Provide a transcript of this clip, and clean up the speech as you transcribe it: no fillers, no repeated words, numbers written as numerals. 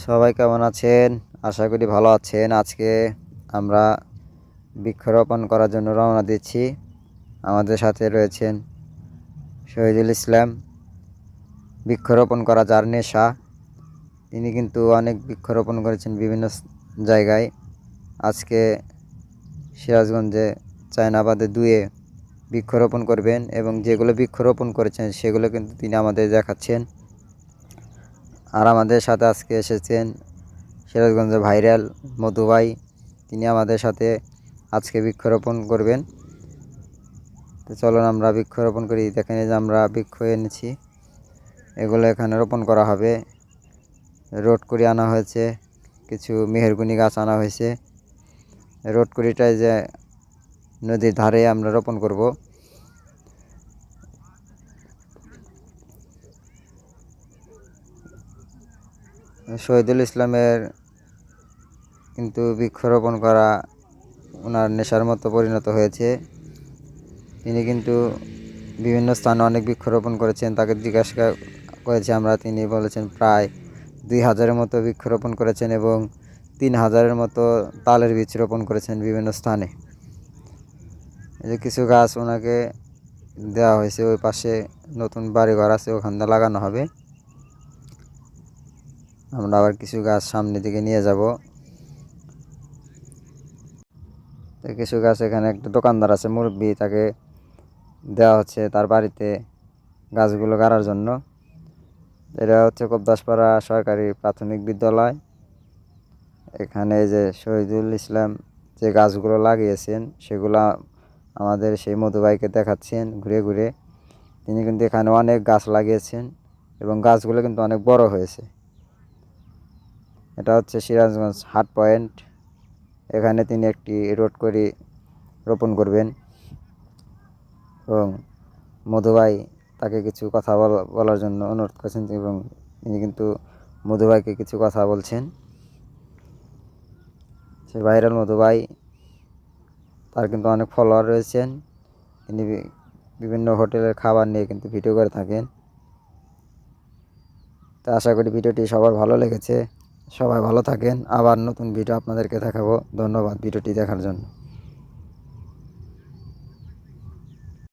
সবাই কেমন আছেন? আশা করি ভালো আছেন। আজকে আমরা বৃক্ষরোপণ করার জন্য রওনা দিচ্ছি। আমাদের সাথে রয়েছেন শহীদুল ইসলাম। বৃক্ষরোপণ করা যার নেশা, তিনি কিন্তু অনেক বৃক্ষরোপণ করেছেন বিভিন্ন জায়গায়। আজকে সিরাজগঞ্জে চায়নাবাদে 2-এ বৃক্ষরোপণ করবেন এবং যেগুলো বৃক্ষরোপণ করেছেন সেগুলো কিন্তু তিনি আমাদের দেখাচ্ছেন। আর আমাদের সাথে আজকে এসেছেন সিরাজগঞ্জের ভাইরাল মধু ভাই। তিনি আমাদের সাথে আজকে বৃক্ষরোপণ করবেন। তো চলুন আমরা বৃক্ষরোপণ করি। দেখেন যে আমরা বৃক্ষ এনেছি, এগুলো এখানে রোপণ করা হবে। রোড করে আনা হয়েছে, কিছু মেহেরগুনি গাছ আনা হয়েছে। রোড করিটায় যে নদীর ধারে আমরা রোপণ করব। শহীদুল ইসলামের কিন্তু বৃক্ষরোপণ করা ওনার নেশার মতো পরিণত হয়েছে। তিনি কিন্তু বিভিন্ন স্থানে অনেক বৃক্ষরোপণ করেছেন। তাকে জিজ্ঞাসা করেছি আমরা, তিনি বলেছেন প্রায় 2000-এর মতো বৃক্ষরোপণ করেছেন এবং 3000-এর মতো তালের বীজ রোপণ করেছেন বিভিন্ন স্থানে। এই যে কিছু গাছ ওনাকে দেওয়া হয়েছে, ওই পাশে নতুন বাড়িঘর আছে, ওখান দিয়ে লাগানো হবে। আমরা আবার কিছু গাছ সামনের দিকে নিয়ে যাব। তো কিছু গাছ এখানে একটা দোকানদার আছে মুরব্বি, তাকে দেওয়া হচ্ছে তার বাড়িতে গাছগুলো গাড়ার জন্য। এটা হচ্ছে কবদাসপাড়া সরকারি প্রাথমিক বিদ্যালয়। এখানে যে শহীদুল ইসলাম যে গাছগুলো লাগিয়েছেন সেগুলো আমাদের সেই মধু ভাইকে দেখাচ্ছেন ঘুরে ঘুরে। তিনি কিন্তু এখানে অনেক গাছ লাগিয়েছেন এবং গাছগুলো কিন্তু অনেক বড় হয়েছে। এটা হচ্ছে সিরাজগঞ্জ হাট পয়েন্ট। এখানে তিনি একটি রোড করে রোপণ করবেন এবং মধু ভাই তাকে কিছু কথা বলার জন্য অনুরোধ করেছেন এবং তিনি কিন্তু মধু ভাইকে কিছু কথা বলছেন। সে ভাইরাল মধু ভাই, তার কিন্তু অনেক ফলোয়ার রয়েছেন। তিনি বিভিন্ন হোটেলের খাবার নিয়ে কিন্তু ভিডিও করে থাকেন। তো আশা করি ভিডিওটি সবার ভালো লেগেছে। সবাই ভালো থাকেন। আবার নতুন ভিডিও আপনাদেরকে দেখাবো। ধন্যবাদ ভিডিওটি দেখার জন্য।